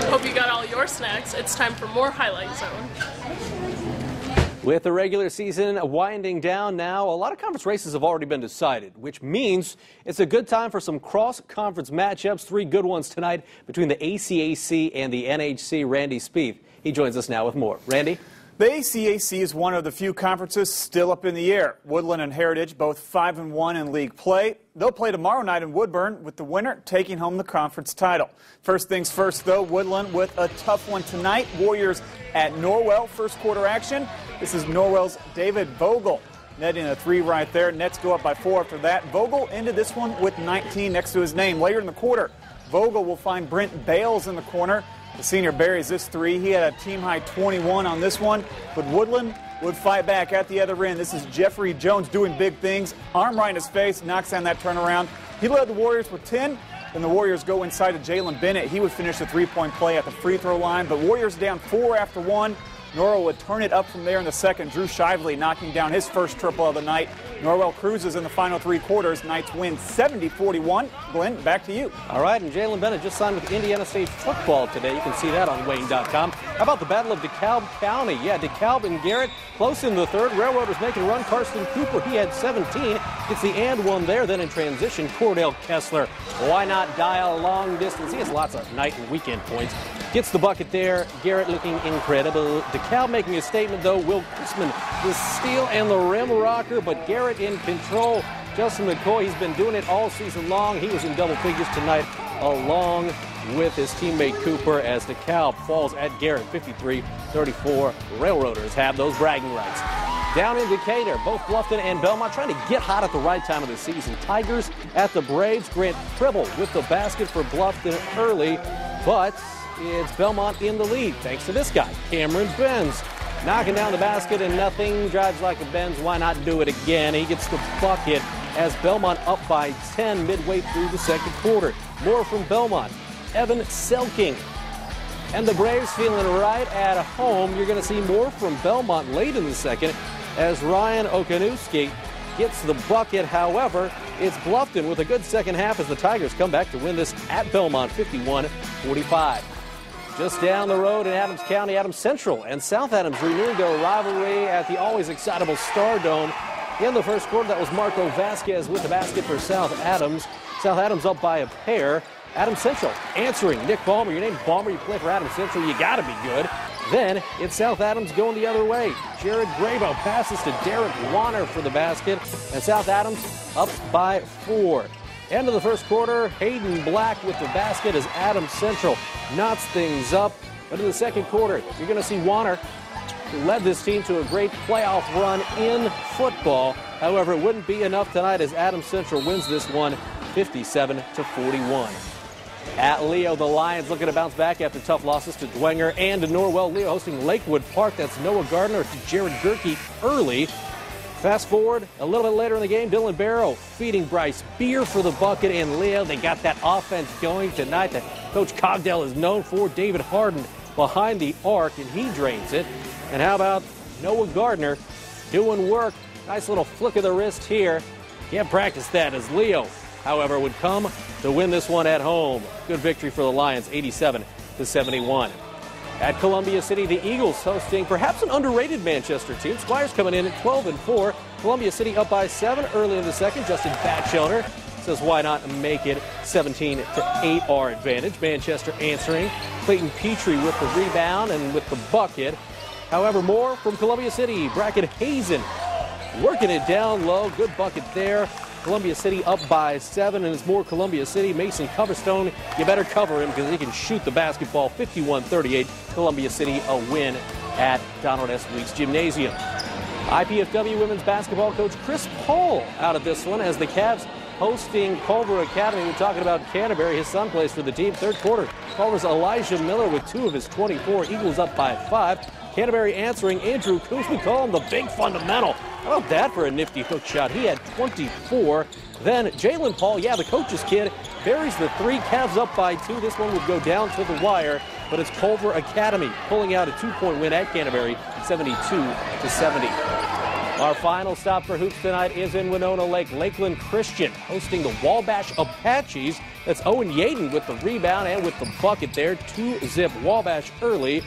Hope you got all your snacks. It's time for more Highlight Zone. With the regular season winding down now, a lot of conference races have already been decided, which means it's a good time for some cross-conference matchups. 3 good ones tonight between the ACAC and the NHC. Randy Spieth, he joins us now with more. Randy? The ACAC is one of the few conferences still up in the air. Woodlan and Heritage both 5-1 in league play. They'll play tomorrow night in Woodburn, with the winner taking home the conference title. First things first, though, Woodlan with a tough one tonight. Warriors at Norwell, first quarter action. This is Norwell's David Vogel netting a 3 right there. Nets go up by 4 after that. Vogel ended this one with 19 next to his name. Later in the quarter, Vogel will find Brent Bales in the corner. The senior buries this 3. He had a team-high 21 on this one, but Woodlan would fight back at the other end. This is Jeffrey Jones doing big things. Arm right in his face, knocks down that turnaround. He led the Warriors with 10. Then the Warriors go inside to Jalen Bennett. He would finish the 3-point play at the free throw line, but Warriors down 4 after 1. Norwell would turn it up from there in the second. Drew Shively knocking down his first triple of the night. Norwell cruises in the final 3 quarters. Knights win 70-41. Glenn, back to you. All right, and Jalen Bennett just signed with Indiana State football today. You can see that on Wayne.com. How about the Battle of DeKalb County? Yeah, DeKalb and Garrett close in the third. Railroaders making a run. Karsten Cooper, he had 17. Gets the and one there. Then in transition, Cordell Kessler. Why not dial long distance? He has lots of night and weekend points. Gets the bucket there. Garrett looking incredible. DeKalb making a statement, though. Will Chrisman, the steal and the rim rocker, but Garrett in control. Justin McCoy, he's been doing it all season long. He was in double figures tonight, along with his teammate Cooper, as DeKalb falls at Garrett 53-34. Railroaders have those bragging rights. Down in Decatur, both Bluffton and Belmont trying to get hot at the right time of the season. Tigers at the Braves. Grant Tribble with the basket for Bluffton early, but it's Belmont in the lead thanks to this guy, Cameron Benz. Knocking down the basket and nothing. Drives like a Benz. Why not do it again? He gets the bucket as Belmont up by 10 midway through the second quarter. More from Belmont. Evan Selking. And the Braves feeling right at home. You're going to see more from Belmont late in the second as Ryan Okanuski gets the bucket. However, it's Bluffton with a good second half as the Tigers come back to win this at Belmont 51-45. Just down the road in Adams County, Adams Central and South Adams renewing their rivalry at the always excitable Stardome. In the first quarter, that was Marco Vasquez with the basket for South Adams. South Adams up by a pair. Adams Central answering. Nick Ballmer, your name's Ballmer, you play for Adams Central, you got to be good. Then it's South Adams going the other way. Jared Grabo passes to Derek Warner for the basket, and South Adams up by 4. End of the first quarter, Hayden Black with the basket as Adams Central knots things up. But in the second quarter, you're going to see Warner, who led this team to a great playoff run in football. However, it wouldn't be enough tonight as Adams Central wins this one 57-41. At Leo, the Lions looking to bounce back after tough losses to Dwenger and to Norwell. Leo hosting Lakewood Park. That's Noah Gardner to Jared Gerke early. Fast forward a little bit later in the game, Dylan Barrow feeding Bryce Beer for the bucket, and Leo, they got that offense going tonight that Coach Cogdell is known for. David Harden behind the arc, and he drains it. And how about Noah Gardner doing work? Nice little flick of the wrist here. Can't practice that as Leo, however, would come to win this one at home. Good victory for the Lions, 87-71. At Columbia City, the Eagles hosting perhaps an underrated Manchester team. Squires coming in at 12-4. Columbia City up by 7 early in the second. Justin Batchelder says why not make it 17-8 our advantage. Manchester answering. Clayton Petrie with the rebound and with the bucket. However, more from Columbia City. Bracken Hazen working it down low. Good bucket there. Columbia City up by 7, and it's more Columbia City. Mason Coverstone, you better cover him because he can shoot the basketball. 51-38, Columbia City a win at Donald S. Weeks Gymnasium. IPFW women's basketball coach Chris Paul out of this one as the Cavs hosting Culver Academy. We're talking about Canterbury. His son plays for the team. Third quarter, Culver's Elijah Miller with 2 of his 24. Eagles up by 5. Canterbury answering. Andrew Coos, we call him the big fundamental. How about that for a nifty hook shot? He had 24. Then Jalen Paul, yeah, the coach's kid, buries the 3. Cavs up by 2. This one would go down to the wire, but it's Culver Academy pulling out a 2-point win at Canterbury, 72-70. Our final stop for hoops tonight is in Winona Lake. Lakeland Christian hosting the Wabash Apaches. That's Owen Yaden with the rebound and with the bucket there. 2-zip Wabash early.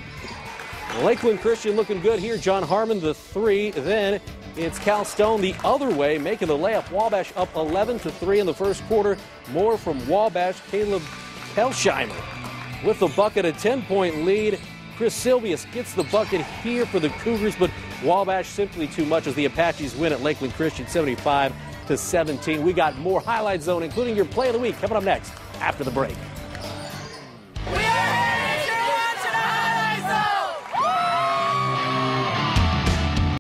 Lakeland Christian looking good here. John Harmon the three. Then it's Cal Stone the other way, making the layup. Wabash up 11-3 in the first quarter. More from Wabash. Caleb Kelsheimer with the bucket, a 10-point lead. Chris Silvius gets the bucket here for the Cougars, but Wabash simply too much as the Apaches win at Lakeland Christian 75-17. We got more Highlight Zone, including your play of the week, coming up next after the break.